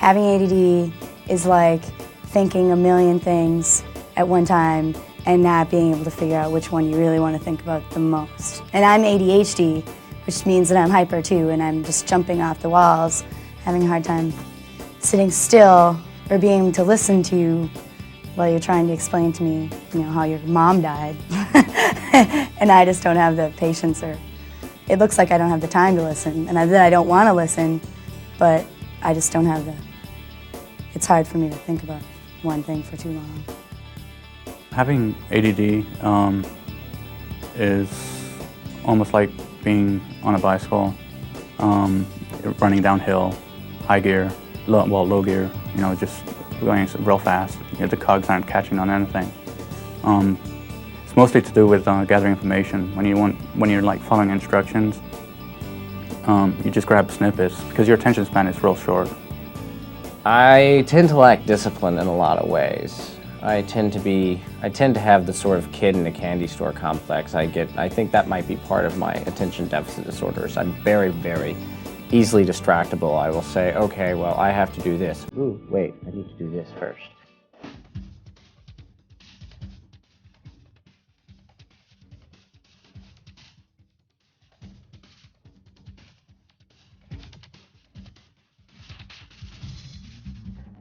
Having ADD is like thinking a million things at one time and not being able to figure out which one you really want to think about the most. And I'm ADHD, which means that I'm hyper too, and I'm just jumping off the walls, having a hard time sitting still or being able to listen to you while you're trying to explain to me, how your mom died. And I just don't have the patience, or it looks like I don't have the time to listen, and that I don't want to listen, but I just don't have it's hard for me to think about one thing for too long. Having ADD is almost like being on a bicycle, running downhill, high gear, low gear, just going real fast. The cogs aren't catching on anything. It's mostly to do with gathering information. When you're like following instructions, you just grab snippets because your attention span is real short. I tend to lack discipline in a lot of ways. I tend to have the sort of kid in a candy store complex. I think that might be part of my attention deficit disorders. I'm very, very easily distractible. I will say, okay, well, I have to do this. Ooh, wait, I need to do this first.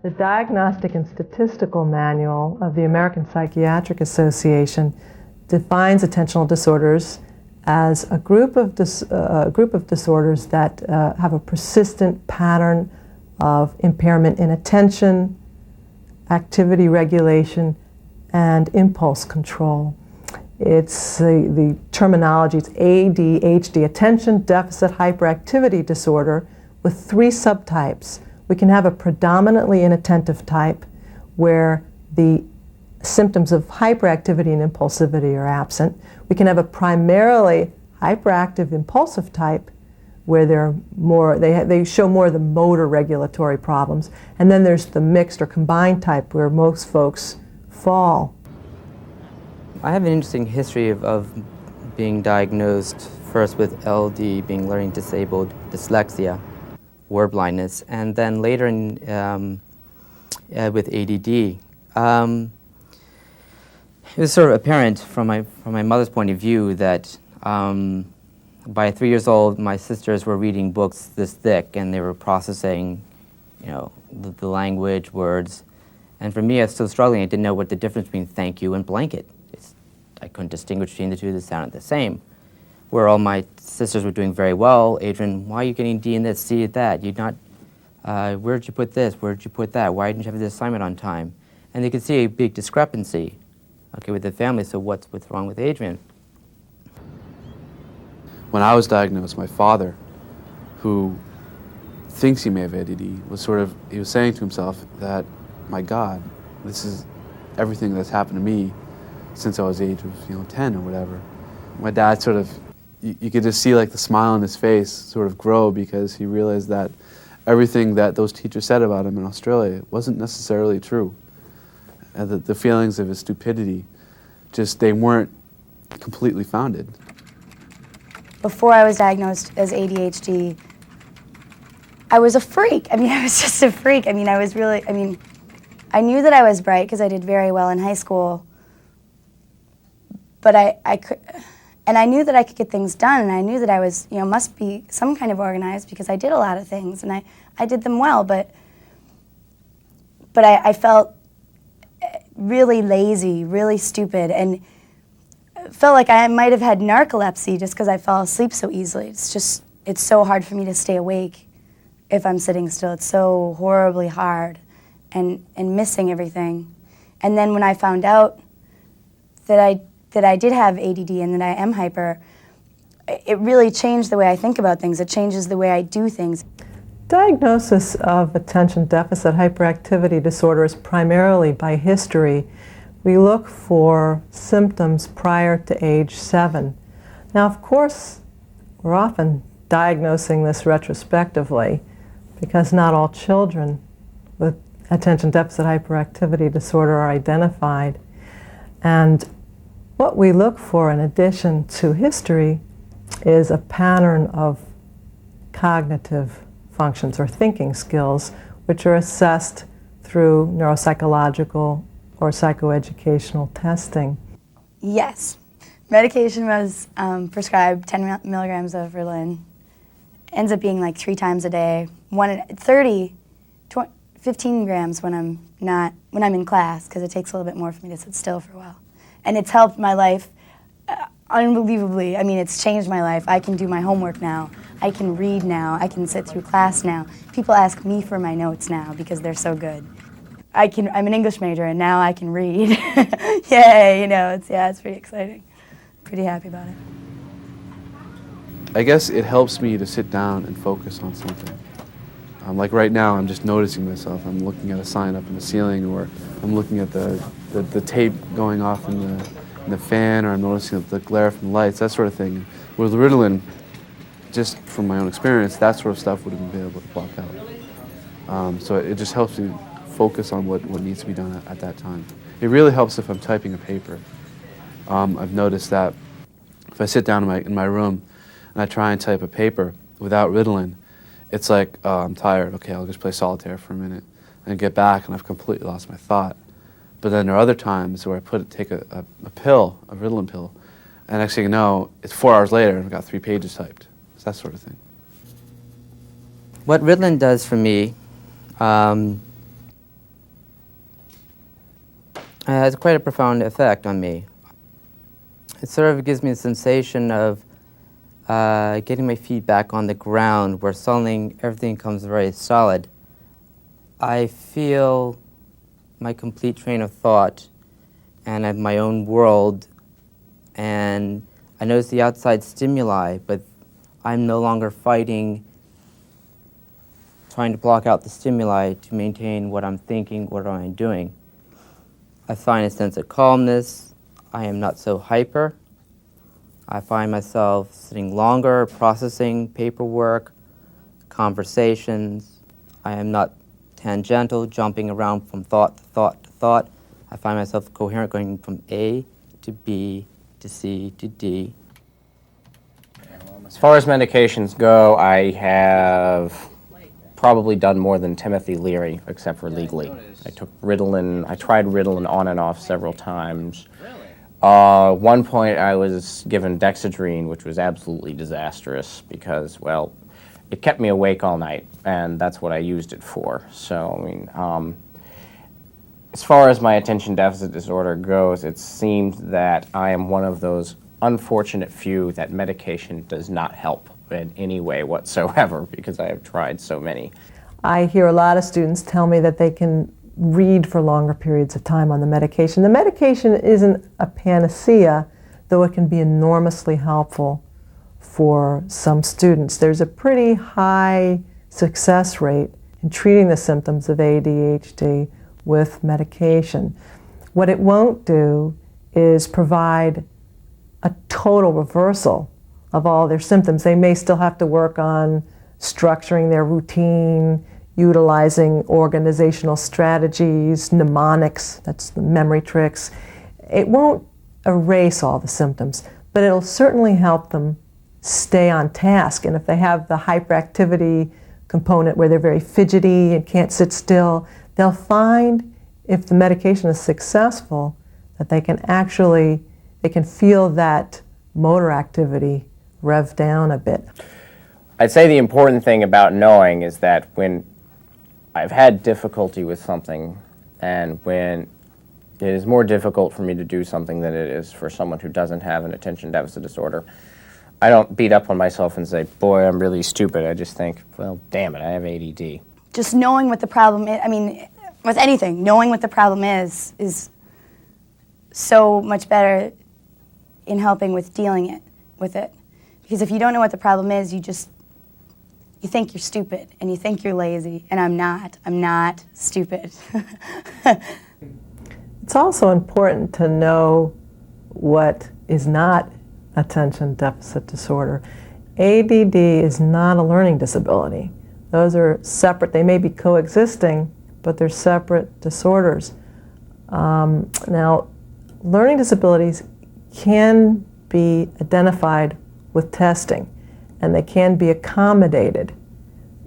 The Diagnostic and Statistical Manual of the American Psychiatric Association defines attentional disorders as a group of disorders that have a persistent pattern of impairment in attention, activity regulation, and impulse control. It's the terminology, it's ADHD, Attention Deficit Hyperactivity Disorder, with 3 subtypes. We can have a predominantly inattentive type where the symptoms of hyperactivity and impulsivity are absent. We can have a primarily hyperactive impulsive type where they show more of the motor regulatory problems. And then there's the mixed or combined type where most folks fall. I have an interesting history of being diagnosed first with LD, being learning disabled dyslexia, word blindness, and then later with ADD. It was sort of apparent from my mother's point of view that by 3 years old, my sisters were reading books this thick, and they were processing, the language, words. And for me, I was still struggling. I didn't know what the difference between thank you and blanket. I couldn't distinguish between the two. They sounded the same. Where all my sisters were doing very well. Adrian, why are you getting D in this, C at that? You're not, where'd you put this? Where'd you put that? Why didn't you have this assignment on time? And they could see a big discrepancy, with the family. So what's wrong with Adrian? When I was diagnosed, my father, who thinks he may have ADD, he was saying to himself that, my God, this is everything that's happened to me since I was age of 10 or whatever. My dad you could just see the smile on his face sort of grow because he realized that everything that those teachers said about him in Australia wasn't necessarily true. And the feelings of his stupidity, they weren't completely founded. Before I was diagnosed as ADHD, I was a freak. I was just a freak. I knew that I was bright because I did very well in high school, but I knew that I could get things done, and I knew that I was, must be some kind of organized because I did a lot of things, and I did them well, but I felt really lazy, really stupid, and felt like I might have had narcolepsy just because I fell asleep so easily. It's so hard for me to stay awake if I'm sitting still. It's so horribly hard and missing everything. And then when I found out that I did have ADD and that I am hyper, it really changed the way I think about things. It changes the way I do things. Diagnosis of attention deficit hyperactivity disorder is primarily by history. We look for symptoms prior to age 7. Now, of course, we're often diagnosing this retrospectively because not all children with attention deficit hyperactivity disorder are identified. And what we look for in addition to history is a pattern of cognitive functions or thinking skills which are assessed through neuropsychological or psychoeducational testing. Yes. Medication was prescribed 10 milligrams of Ritalin. Ends up being like 3 times a day. 15 grams when I'm in class, because it takes a little bit more for me to sit still for a while. And it's helped my life unbelievably. I mean, it's changed my life. I can do my homework now. I can read now. I can sit through class now. People ask me for my notes now because they're so good. I'm an English major, and now I can read. Yay, you know, it's pretty exciting. Pretty happy about it. I guess it helps me to sit down and focus on something. Like right now, I'm just noticing myself. I'm looking at a sign up in the ceiling, or I'm looking at the tape going off in the fan, or I'm noticing the glare from the lights, that sort of thing. With Ritalin, just from my own experience, that sort of stuff wouldn't be able to block out. So it just helps me focus on what needs to be done at that time. It really helps if I'm typing a paper. I've noticed that if I sit down in my room and I try and type a paper without Ritalin, it's like, I'm tired, okay, I'll just play solitaire for a minute, and get back and I've completely lost my thought. But then there are other times where I take a pill, a Ritalin pill, and next thing you know, it's 4 hours later and I've got 3 pages typed. It's that sort of thing. What Ritalin does for me has quite a profound effect on me. It sort of gives me a sensation of getting my feet back on the ground, where suddenly everything comes very solid. I feel my complete train of thought and I have my own world, and I notice the outside stimuli, but I'm no longer fighting, trying to block out the stimuli to maintain what I'm thinking, what I'm doing. I find a sense of calmness. I am not so hyper. I find myself sitting longer, processing paperwork, conversations. I am not tangential, jumping around from thought to thought to thought. I find myself coherent, going from A to B to C to D. As far as medications go, I have probably done more than Timothy Leary, except for legally. I took Ritalin. I tried Ritalin on and off several times. One point I was given dexedrine, which was absolutely disastrous because, well, it kept me awake all night, and that's what I used it for. So, I mean, as far as my attention deficit disorder goes, it seems that I am one of those unfortunate few that medication does not help in any way whatsoever, because I have tried so many. I hear a lot of students tell me that they can read for longer periods of time on the medication. The medication isn't a panacea, though it can be enormously helpful for some students. There's a pretty high success rate in treating the symptoms of ADHD with medication. What it won't do is provide a total reversal of all their symptoms. They may still have to work on structuring their routine, utilizing organizational strategies, mnemonics, that's the memory tricks. It won't erase all the symptoms, but it'll certainly help them stay on task. And if they have the hyperactivity component where they're very fidgety and can't sit still, they'll find, if the medication is successful, that they can feel that motor activity rev down a bit. I'd say the important thing about knowing is that when I've had difficulty with something, and when it is more difficult for me to do something than it is for someone who doesn't have an attention deficit disorder, I don't beat up on myself and say, boy, I'm really stupid. I just think, well, damn it, I have ADD. Just knowing what the problem is, I mean, with anything, knowing what the problem is so much better in helping with dealing with it. Because if you don't know what the problem is, you think you're stupid, and you think you're lazy, and I'm not stupid. It's also important to know what is not attention deficit disorder. ADD is not a learning disability. Those are separate. They may be coexisting, but they're separate disorders. Now, learning disabilities can be identified with testing, and they can be accommodated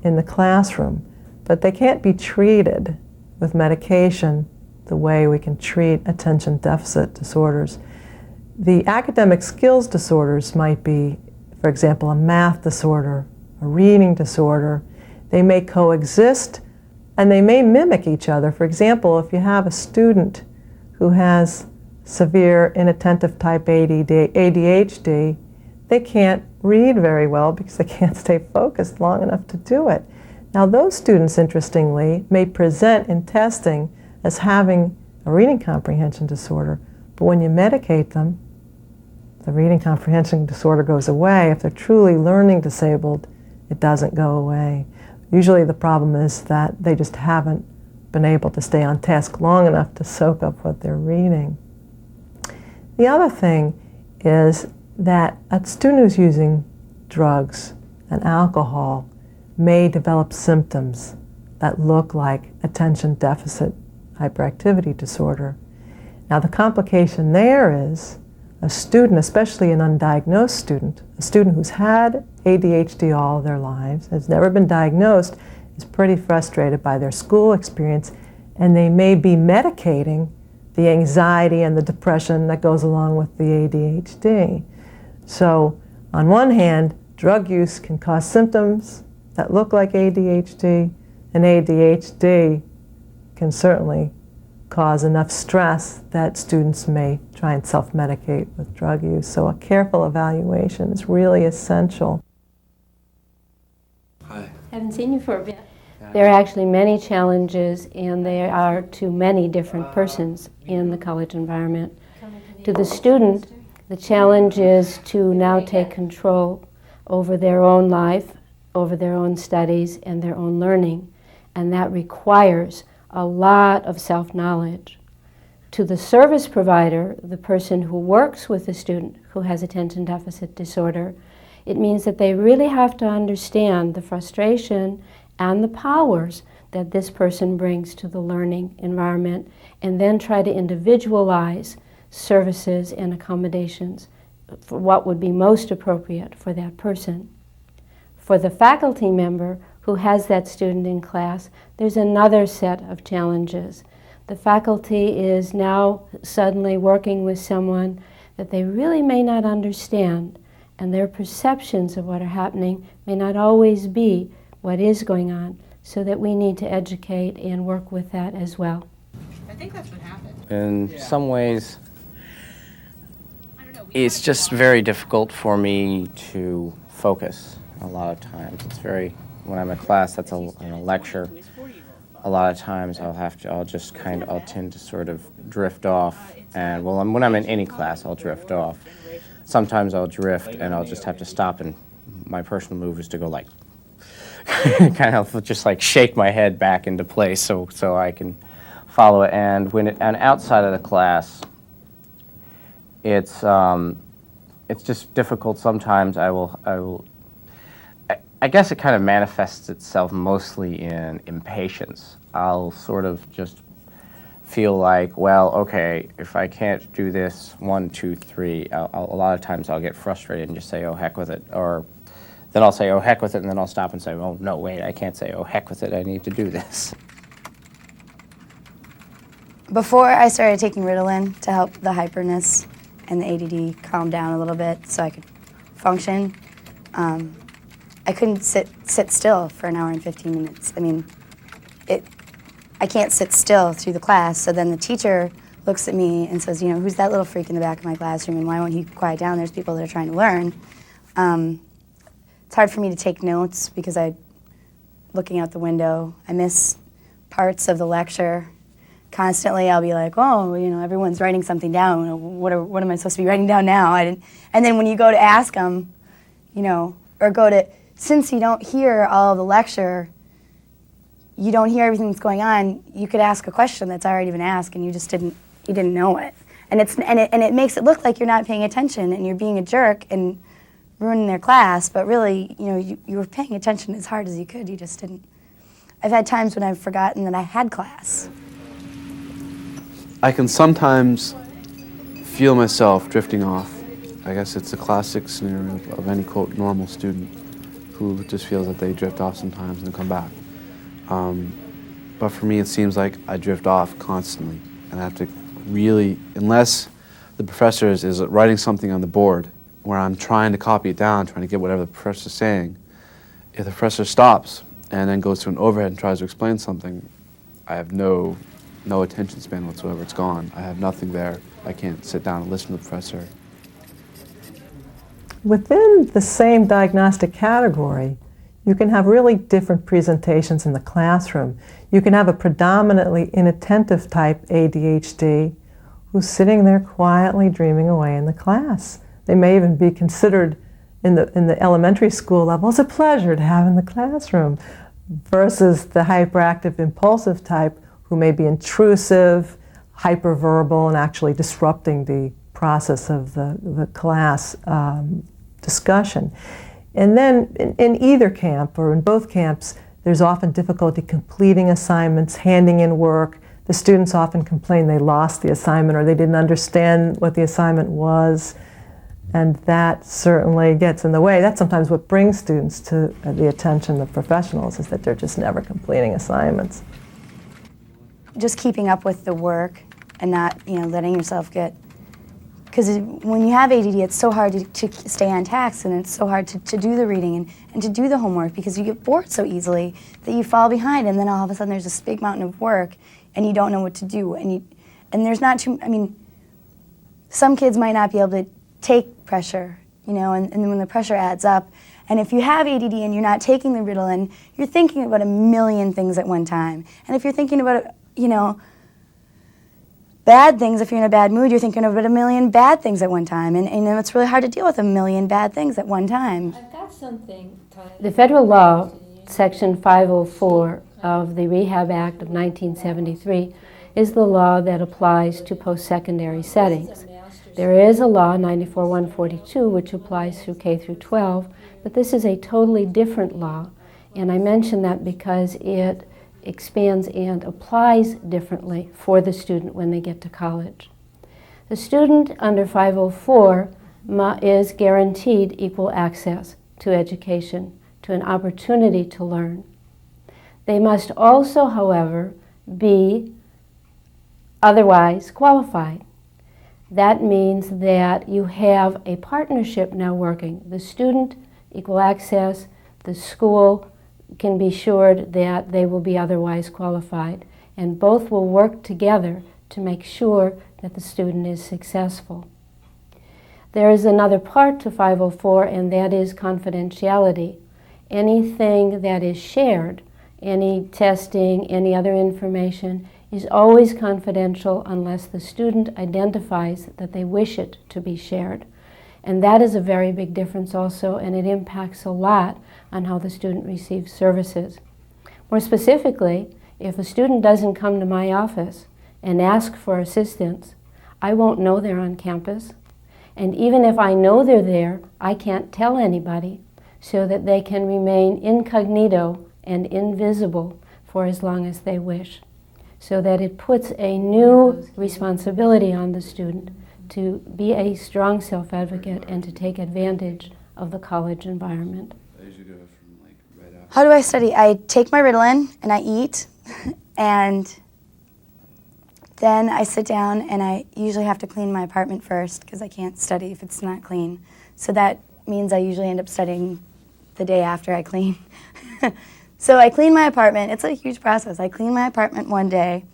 in the classroom. but they can't be treated with medication the way we can treat attention deficit disorders. The academic skills disorders might be, for example, a math disorder, a reading disorder. They may coexist and they may mimic each other. For example, if you have a student who has severe inattentive type ADHD, they can't read very well because they can't stay focused long enough to do it. Now those students, interestingly, may present in testing as having a reading comprehension disorder, but when you medicate them, the reading comprehension disorder goes away. If they're truly learning disabled, it doesn't go away. Usually the problem is that they just haven't been able to stay on task long enough to soak up what they're reading. The other thing is that a student who's using drugs and alcohol may develop symptoms that look like attention deficit hyperactivity disorder. Now the complication there is a student, especially an undiagnosed student, a student who's had ADHD all their lives, has never been diagnosed, is pretty frustrated by their school experience, and they may be medicating the anxiety and the depression that goes along with the ADHD. So on one hand, drug use can cause symptoms that look like ADHD, and ADHD can certainly cause enough stress that students may try and self-medicate with drug use. So a careful evaluation is really essential. Hi. Haven't seen you for a bit. There are actually many challenges, and they are to many different persons in the college environment. To the student, the challenge is to now take control over their own life, over their own studies, and their own learning, and that requires a lot of self-knowledge. To the service provider, the person who works with the student who has attention deficit disorder, it means that they really have to understand the frustration and the powers that this person brings to the learning environment, and then try to individualize services and accommodations for what would be most appropriate for that person. For the faculty member who has that student in class, there's another set of challenges. The faculty is now suddenly working with someone that they really may not understand, and their perceptions of what are happening may not always be what is going on, so that we need to educate and work with that as well. I think that's what happened. In some ways, it's just very difficult for me to focus a lot of times. It's very, when I'm in class, that's in a lecture, a lot of times I'll tend to sort of drift off, and well, when I'm in any class, I'll drift off. Sometimes I'll drift and I'll just have to stop, and my personal move is to go like, kind of just like shake my head back into place so I can follow it. And and outside of the class, it's just difficult. Sometimes I guess it kind of manifests itself mostly in impatience. I'll sort of just feel like, well, okay, if I can't do this 1, 2, 3, a lot of times I'll get frustrated and just say, oh, heck with it. Or then I'll say, oh, heck with it, and then I'll stop and say, oh, no, wait, I can't say, oh, heck with it, I need to do this. Before I started taking Ritalin to help the hyperness and the ADD calm down a little bit so I could function, I couldn't sit still for an hour and 15 minutes. I mean, I can't sit still through the class, so then the teacher looks at me and says, you know, who's that little freak in the back of my classroom, and why won't he quiet down? There's people that are trying to learn. It's hard for me to take notes because looking out the window, I miss parts of the lecture. Constantly I'll be like, oh, you know, everyone's writing something down. What am I supposed to be writing down now? And then when you go to ask them, you know, or since you don't hear all of the lecture, you don't hear everything that's going on, you could ask a question that's already been asked and you didn't know it. And it makes it look like you're not paying attention and you're being a jerk and ruining their class, but really, you know, you were paying attention as hard as you could, you just didn't. I've had times when I've forgotten that I had class. I can sometimes feel myself drifting off. I guess it's a classic scenario of any, quote, normal student who just feels that they drift off sometimes and come back. But for me, it seems like I drift off constantly, and I have to really, unless the professor is writing something on the board where I'm trying to copy it down, trying to get whatever the professor's saying, if the professor stops and then goes to an overhead and tries to explain something, I have no attention span whatsoever. It's gone. I have nothing there. I can't sit down and listen to the professor. Within the same diagnostic category, you can have really different presentations in the classroom. You can have a predominantly inattentive type ADHD who's sitting there quietly dreaming away in the class. They may even be considered in the elementary school level as a pleasure to have in the classroom, versus the hyperactive impulsive type who may be intrusive, hyperverbal, and actually disrupting the process of the class discussion. And then in either camp, or in both camps, there's often difficulty completing assignments, handing in work. The students often complain they lost the assignment or they didn't understand what the assignment was, and that certainly gets in the way. That's sometimes what brings students to the attention of professionals, is that they're just never completing assignments. Just keeping up with the work and not, letting yourself get, because when you have ADD, it's so hard to stay on task, and it's so hard to do the reading and to do the homework, because you get bored so easily that you fall behind, and then all of a sudden there's this big mountain of work and you don't know what to do, and there's not too, some kids might not be able to take pressure, and when the pressure adds up, and if you have ADD and you're not taking the Ritalin, you're thinking about a million things at one time, and if you're thinking about, bad things, if you're in a bad mood, you're thinking about a million bad things at one time, and it's really hard to deal with a million bad things at one time. I've got something. The federal law, Section 504 of the Rehab Act of 1973, is the law that applies to post-secondary settings. There is a law, 94-142, which applies through K through 12, but this is a totally different law, and I mention that because it expands and applies differently for the student when they get to college. The student under 504 is guaranteed equal access to education, to an opportunity to learn. They must also, however, be otherwise qualified. That means that you have a partnership now working. The student, equal access, the school can be assured that they will be otherwise qualified, and both will work together to make sure that the student is successful. There is another part to 504, and that is confidentiality. Anything that is shared, any testing, any other information, is always confidential unless the student identifies that they wish it to be shared. And that is a very big difference also, and it impacts a lot on how the student receives services. More specifically, if a student doesn't come to my office and ask for assistance, I won't know they're on campus. And even if I know they're there, I can't tell anybody, so that they can remain incognito and invisible for as long as they wish. So that it puts a new responsibility on the student to be a strong self-advocate and to take advantage of the college environment. How do I study? I take my Ritalin and I eat, and then I sit down, and I usually have to clean my apartment first because I can't study if it's not clean. So that means I usually end up studying the day after I clean. So I clean my apartment. It's a huge process. I clean my apartment one day,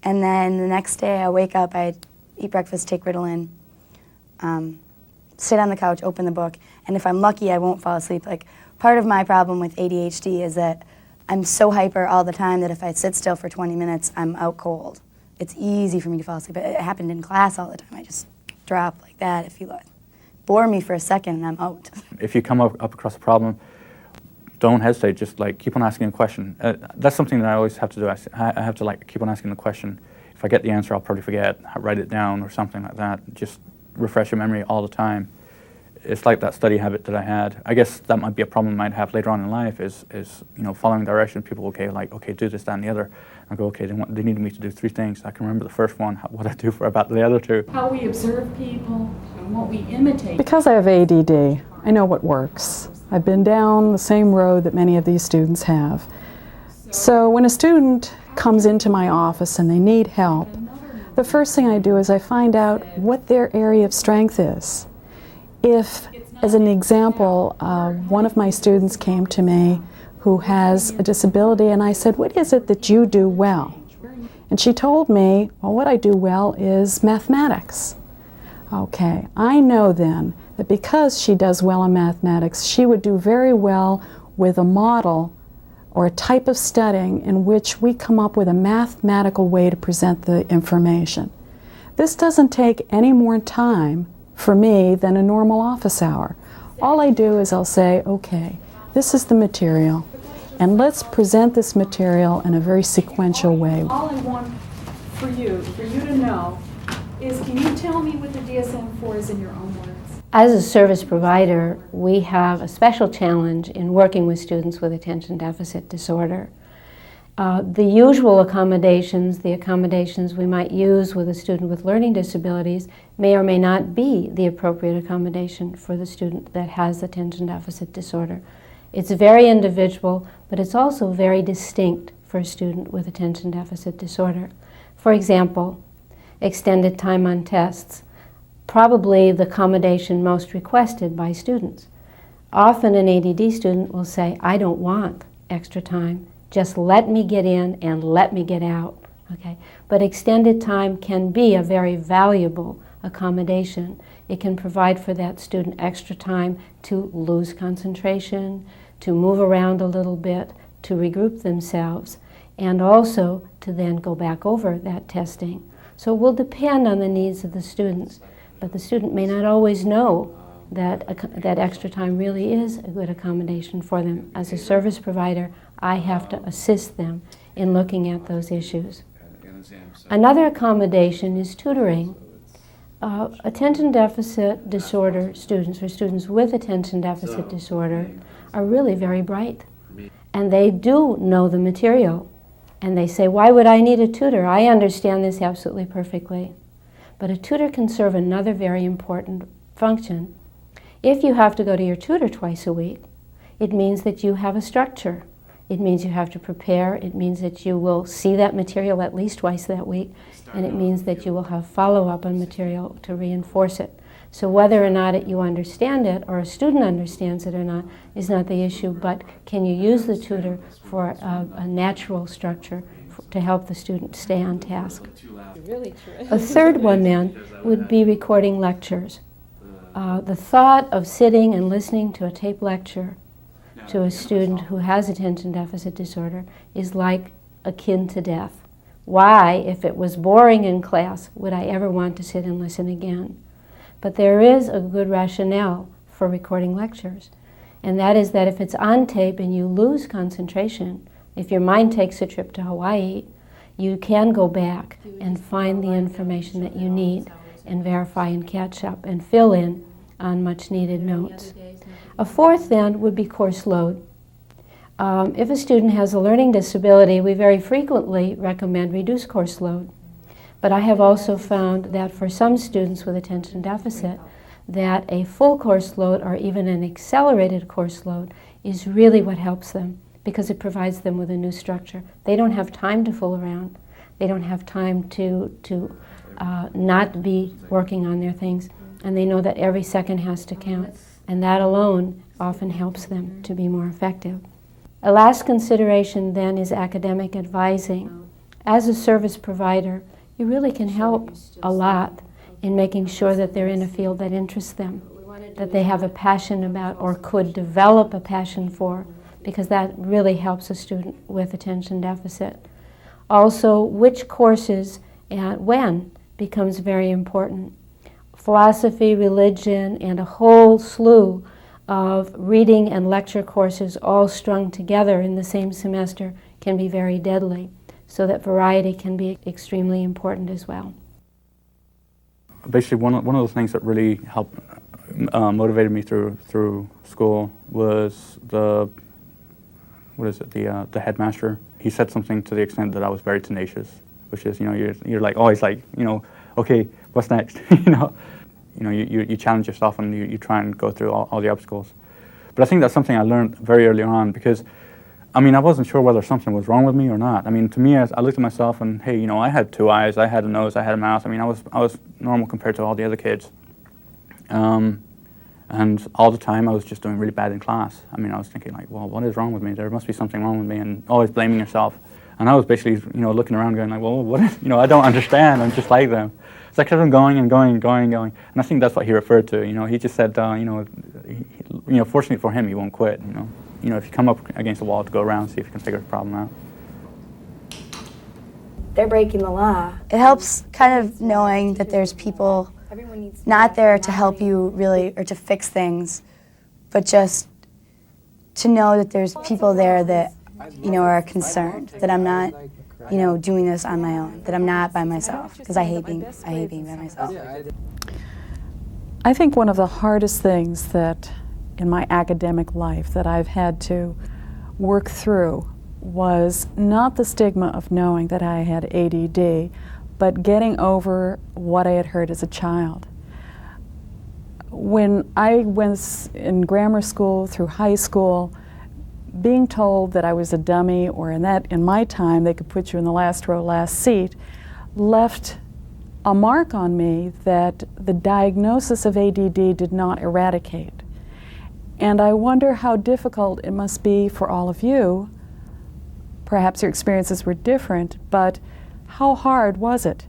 and then the next day I wake up, I eat breakfast, take Ritalin, sit on the couch, open the book, and if I'm lucky, I won't fall asleep. Like, part of my problem with ADHD is that I'm so hyper all the time that if I sit still for 20 minutes, I'm out cold. It's easy for me to fall asleep. It happened in class all the time. I just drop like that. If you bore me for a second, and I'm out. If you come up across a problem, don't hesitate. Just keep on asking a question. That's something that I always have to do. I have to keep on asking the question. If I get the answer, I'll probably forget. I'll write it down or something like that. Just refresh your memory all the time. It's like that study habit that I had. I guess that might be a problem I might have later on in life. Is following direction. People okay, do this, that, and the other. I go, okay, they needed me to do 3 things. I can remember the first one. What I do for about the other 2. How we observe people and what we imitate. Because I have ADD, I know what works. I've been down the same road that many of these students have. So when a student comes into my office and they need help, the first thing I do is I find out what their area of strength is. If, as an example, one of my students came to me who has a disability, and I said, "What is it that you do well?" And she told me, "Well, what I do well is mathematics." Okay, I know then that because she does well in mathematics, she would do very well with a model or a type of studying in which we come up with a mathematical way to present the information. This doesn't take any more time for me than a normal office hour. All I do is I'll say, okay, this is the material, and let's present this material in a very sequential way. All I want for you to know is, can you tell me what the DSM-4 is in your own words? As a service provider, we have a special challenge in working with students with attention deficit disorder. The usual accommodations, the accommodations we might use with a student with learning disabilities, may or may not be the appropriate accommodation for the student that has attention deficit disorder. It's very individual, but it's also very distinct for a student with attention deficit disorder. For example, extended time on tests. Probably the accommodation most requested by students. Often an ADD student will say, "I don't want extra time, just let me get in and let me get out." Okay? But extended time can be a very valuable accommodation. It can provide for that student extra time to lose concentration, to move around a little bit, to regroup themselves, and also to then go back over that testing. So it will depend on the needs of the students. But the student may not always know that that extra time really is a good accommodation for them. As a service provider, I have to assist them in looking at those issues. Another accommodation is tutoring. Attention deficit disorder students, or students with attention deficit disorder, are really very bright. And they do know the material. And they say, "Why would I need a tutor? I understand this absolutely perfectly." But a tutor can serve another very important function. If you have to go to your tutor twice a week, it means that you have a structure. It means you have to prepare. It means that you will see that material at least twice that week. And it means that you will have follow-up on material to reinforce it. So whether or not you understand it, or a student understands it or not, is not the issue, but can you use the tutor for a natural structure to help the student stay on task. A third one then would be recording lectures. The thought of sitting and listening to a tape lecture to a student who has attention deficit disorder is like akin to death. Why, if it was boring in class, would I ever want to sit and listen again? But there is a good rationale for recording lectures, and that is that if it's on tape and you lose concentration, if your mind takes a trip to Hawaii, you can go back and find the information that you need and verify and catch up and fill in on much needed notes. A fourth then would be course load. If a student has a learning disability, we very frequently recommend reduced course load. But I have also found that for some students with attention deficit, that a full course load or even an accelerated course load is really what helps them, because it provides them with a new structure. They don't have time to fool around. They don't have time to not be working on their things. And they know that every second has to count. And that alone often helps them to be more effective. A last consideration then is academic advising. As a service provider, you really can help a lot in making sure that they're in a field that interests them, that they have a passion about or could develop a passion for, because that really helps a student with attention deficit. Also, which courses and when becomes very important. Philosophy, religion, and a whole slew of reading and lecture courses all strung together in the same semester can be very deadly, so that variety can be extremely important as well. Basically, one of the things that really helped motivated me through school was the headmaster. He said something to the extent that I was very tenacious, which is, you're like always like, okay, what's next? You challenge yourself and you try and go through all the obstacles. But I think that's something I learned very early on, because I mean, I wasn't sure whether something was wrong with me or not. I mean, to me, I looked at myself and, hey, you know, I had 2 eyes, I had a nose, I had a mouth. I mean, I was normal compared to all the other kids. And all the time, I was just doing really bad in class. I mean, I was thinking like, well, what is wrong with me? There must be something wrong with me, and always blaming yourself. And I was basically, you know, looking around going like, well, what is, you know, I don't understand, I'm just like them. So I kept on going and going and going and going. And I think that's what he referred to, you know, he just said, you know, fortunately for him, he won't quit, you know. You know, if you come up against a wall, to go around, see if you can figure the problem out. They're breaking the law. It helps kind of knowing that there's people not there to help you really or to fix things, but just to know that there's people there that, you know, are concerned, that I'm not, you know, doing this on my own, that I'm not by myself, because I hate being by myself. I think one of the hardest things that in my academic life that I've had to work through was not the stigma of knowing that I had ADD, but getting over what I had heard as a child. When I was in grammar school through high school, being told that I was a dummy, or in my time they could put you in the last row, last seat, left a mark on me that the diagnosis of ADD did not eradicate. And I wonder how difficult it must be for all of you. Perhaps your experiences were different, but how hard was it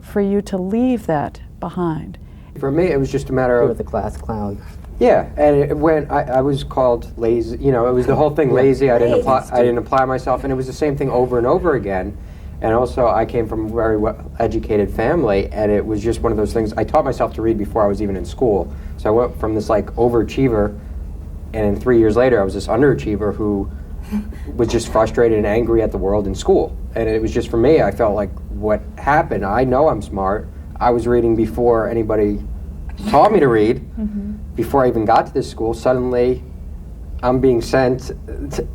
for you to leave that behind? For me, it was just a matter of the class clown. Yeah, and when I was called lazy, you know, it was the whole thing lazy. I didn't apply myself, and it was the same thing over and over again. And also, I came from a very well-educated family, and it was just one of those things. I taught myself to read before I was even in school. So I went from this like overachiever, and then 3 years later, I was this underachiever who was just frustrated and angry at the world in school. And it was just, for me, I felt like what happened, I know I'm smart. I was reading before anybody taught me to read. Before I even got to this school, suddenly I'm being sent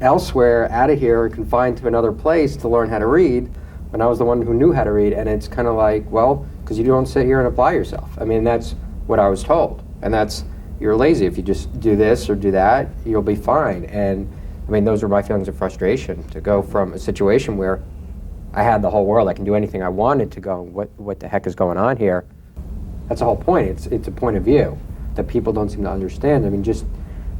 elsewhere, out of here, confined to another place to learn how to read, when I was the one who knew how to read. And it's kind of like, well, because you don't sit here and apply yourself. I mean, that's what I was told. And that's, you're lazy. If you just do this or do that, you'll be fine. And I mean, those were my feelings of frustration, to go from a situation where I had the whole world, I can do anything I wanted, to go, what the heck is going on here? That's the whole point. It's a point of view that people don't seem to understand. I mean, just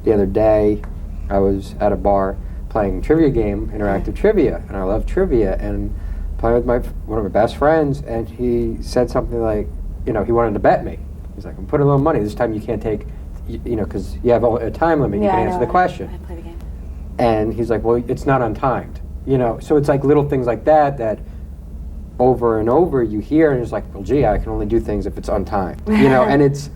the other day, I was at a bar playing a trivia game, interactive trivia, and I love trivia, and playing with one of my best friends, and he said something like, you know, he wanted to bet me. He's like, I'm putting a little money. This time you can't take, you know, because you have a time limit, you can answer the question. I play the game. And he's like, well, it's not untimed. You know, so it's like little things like that that over and over you hear, and it's like, well, gee, I can only do things if it's untimed. You know, and it's,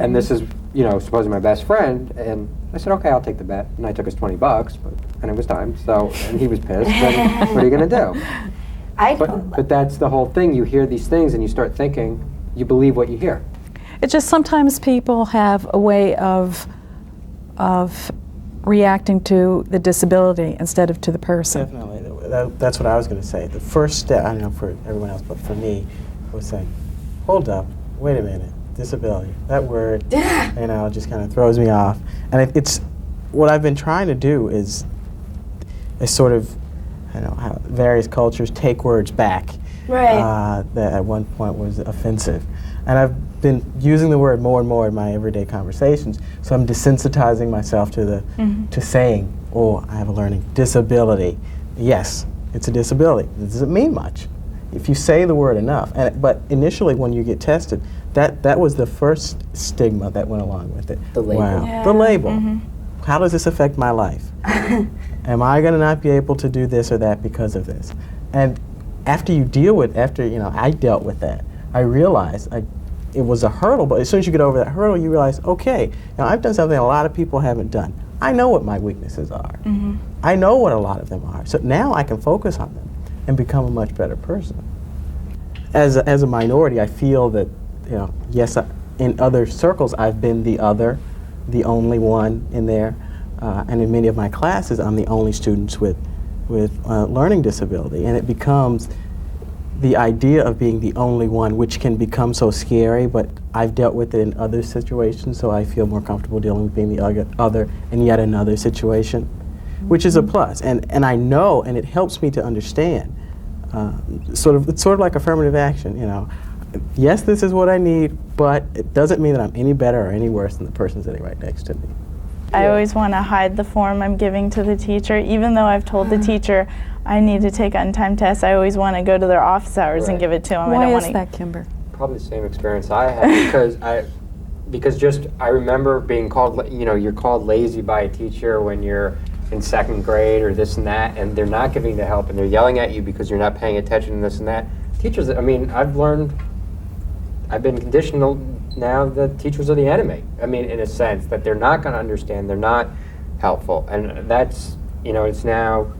and this is, you know, supposedly my best friend, and I said, okay, I'll take the bet. And I took us $20, and it was timed, so, and he was pissed, and what are you gonna do? But that's the whole thing. You hear these things and you start thinking, you believe what you hear. It's just sometimes people have a way of reacting to the disability instead of to the person. Definitely. That's what I was going to say. The first step, I don't know for everyone else, but for me, was saying, hold up, wait a minute, disability. That word, you know, just kind of throws me off. And it's what I've been trying to do is sort of, I don't know, how various cultures take words back. Right. That at one point was offensive. And I've been using the word more and more in my everyday conversations, so I'm desensitizing myself to the to saying, oh, I have a learning disability. Yes, it's a disability. It doesn't mean much if you say the word enough. But initially, when you get tested, that was the first stigma that went along with it. The label. Wow. Yeah. The label. How does this affect my life? Am I going to not be able to do this or that because of this? And after you deal with, I dealt with that, I realized it was a hurdle, but as soon as you get over that hurdle, you realize, okay, now I've done something a lot of people haven't done. I know what my weaknesses are. I know what a lot of them are. So now I can focus on them and become a much better person. As a minority, I feel that, yes, in other circles, I've been the other, the only one in there. And in many of my classes, I'm the only students with learning disability. And it becomes the idea of being the only one, which can become so scary, but I've dealt with it in other situations, so I feel more comfortable dealing with being the other in yet another situation. which is a plus. And I know, and it helps me to understand. It's sort of like affirmative action, you know. Yes, this is what I need, but it doesn't mean that I'm any better or any worse than the person sitting right next to me. I always want to hide the form I'm giving to the teacher. Even though I've told the teacher I need to take untimed tests, I always want to go to their office hours and give it to them. Why is that, Kimber? Probably the same experience I had because just I remember being called, you know, you're called lazy by a teacher when you're in second grade or this and that, and they're not giving the help and they're yelling at you because you're not paying attention to this and that. Teachers, I mean, I've been conditioned now that teachers are the enemy. I mean, in a sense, that they're not going to understand, they're not helpful. And that's, you know, it's now,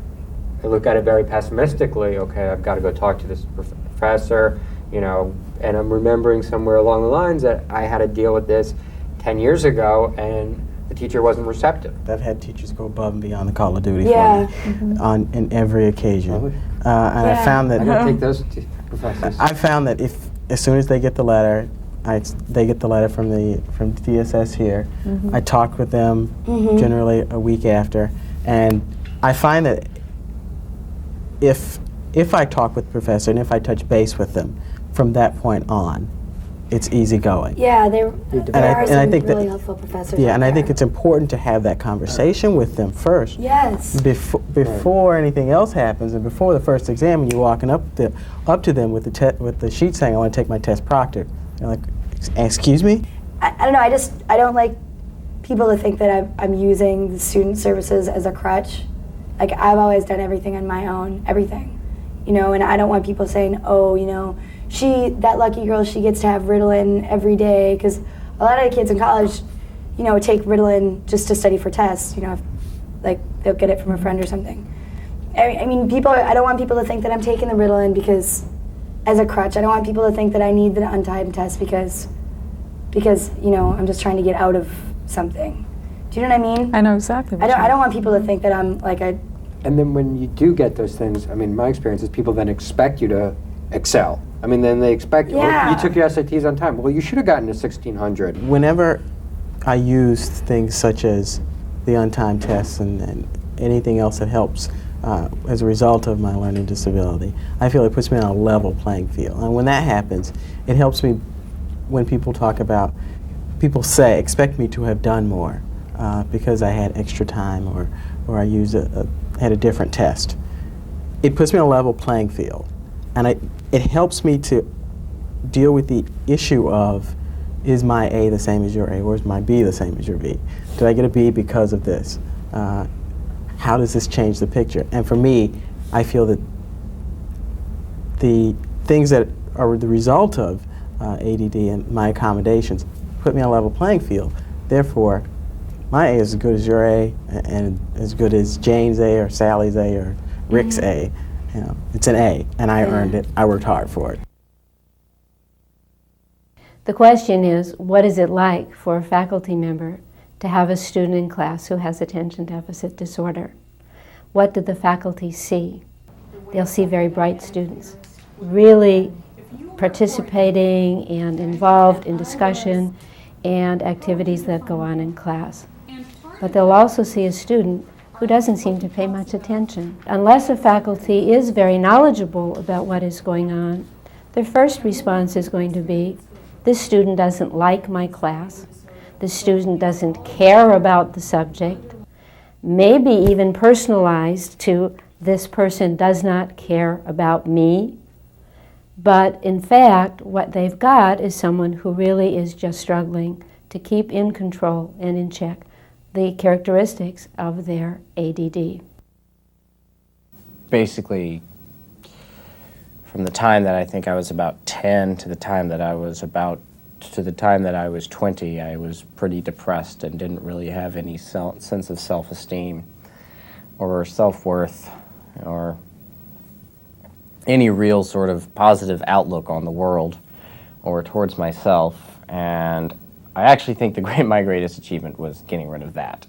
I look at it very pessimistically. Okay, I've got to go talk to this professor, you know, and I'm remembering somewhere along the lines that I had to deal with this 10 years ago and the teacher wasn't receptive. I've had teachers go above and beyond the call of duty for me in every occasion. And I found that... I don't take those professors. I found that as soon as they get the letter, they get the letter from DSS here. I talk with them generally a week after, and I find that if I talk with the professor and if I touch base with them from that point on, it's easy going. Yeah, there are some really helpful professors. Yeah, and I think it's important to have that conversation with them first. Yes. Before anything else happens, and before the first exam, when you're walking up to them with the sheet saying, "I want to take my test proctored," they're like, "Excuse me?" I don't know. I don't like people to think that I'm using the student services as a crutch. Like, I've always done everything on my own, everything, you know. And I don't want people saying, "Oh, you know, that lucky girl, she gets to have Ritalin every day," because a lot of the kids in college, you know, take Ritalin just to study for tests. You know, like they'll get it from a friend or something. I mean, I don't want people to think that I'm taking the Ritalin because as a crutch. I don't want people to think that I need the untimed test because you know, I'm just trying to get out of something. Do you know what I mean? I know exactly what I don't want people to think that I'm like a... And then when you do get those things, I mean, my experience is people then expect you to excel. I mean, then they expect, yeah. Oh, you took your SATs on time. Well, you should have gotten a 1600. Whenever I use things such as the untimed tests and anything else that helps as a result of my learning disability, I feel it puts me on a level playing field. And when that happens, it helps me when people talk about, expect me to have done more because I had extra time or I had a different test. It puts me on a level playing field. And it helps me to deal with the issue of, is my A the same as your A, or is my B the same as your B? Did I get a B because of this? How does this change the picture? And for me, I feel that the things that are the result of ADD and my accommodations put me on a level playing field. Therefore, my A is as good as your A, and as good as Jane's A, or Sally's A, or Rick's A. You know, it's an A, and I earned it. I worked hard for it. The question is, what is it like for a faculty member to have a student in class who has attention deficit disorder? What do the faculty see? They'll see very bright students, really participating and involved in discussion and activities that go on in class. But they'll also see a student who doesn't seem to pay much attention. Unless a faculty is very knowledgeable about what is going on, their first response is going to be, this student doesn't like my class, this student doesn't care about the subject, maybe even personalized to, this person does not care about me. But in fact, what they've got is someone who really is just struggling to keep in control and in check the characteristics of their ADD. Basically, from the time that I think I was about 10 to the time that I was 20, I was pretty depressed and didn't really have any sense of self-esteem or self-worth or any real sort of positive outlook on the world or towards myself. And I actually think my greatest achievement was getting rid of that.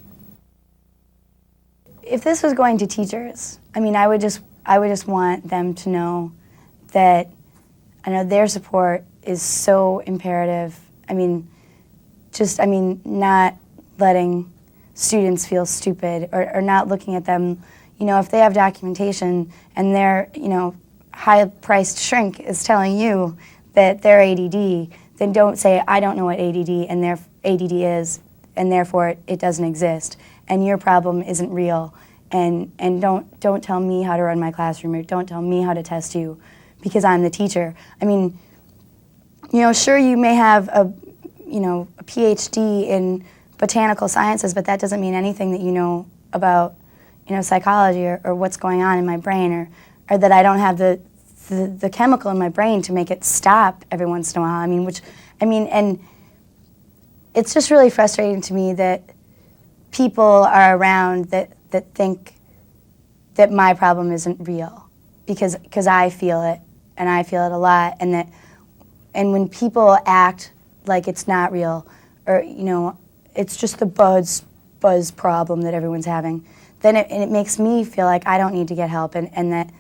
If this was going to teachers, I mean, I would just want them to know that their support is so imperative. Not letting students feel stupid or not looking at them. You know, if they have documentation and their, you know, high-priced shrink is telling you that they're ADD, then don't say, I don't know what ADD is, and therefore it doesn't exist, and your problem isn't real, and don't tell me how to run my classroom, or don't tell me how to test you, because I'm the teacher. I mean, you know, sure, you may have a PhD in botanical sciences, but that doesn't mean anything that you know about, you know, psychology or what's going on in my brain, or that I don't have the chemical in my brain to make it stop every once in a while. And it's just really frustrating to me that people are around that think that my problem isn't real, because I feel it, and I feel it a lot, and when people act like it's not real, or, you know, it's just the buzz problem that everyone's having, then it makes me feel like I don't need to get help, and that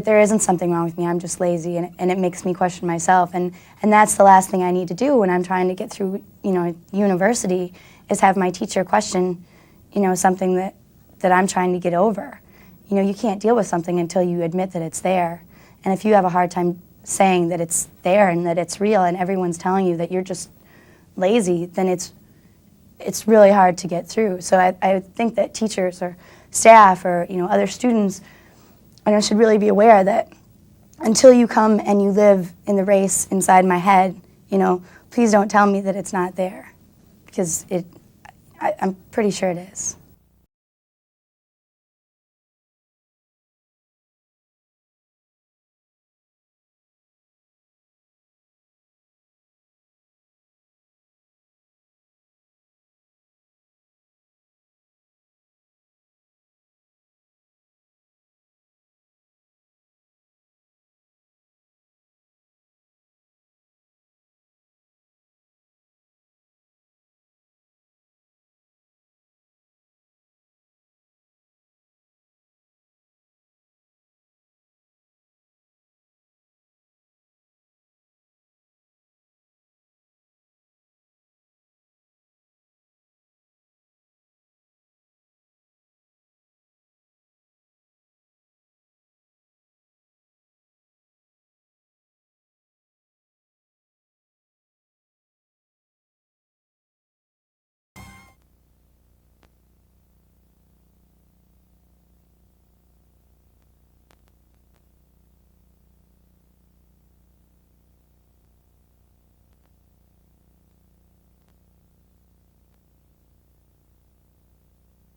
there isn't something wrong with me. I'm just lazy, and it makes me question myself, and that's the last thing I need to do when I'm trying to get through, you know, university, is have my teacher question, you know, something that I'm trying to get over. You know, you can't deal with something until you admit that it's there, and if you have a hard time saying that it's there and that it's real, and everyone's telling you that you're just lazy, then it's really hard to get through. So I think that teachers or staff or, you know, other students, I know, should really be aware that until you come and you live in the race inside my head, you know, please don't tell me that it's not there, because I'm pretty sure it is.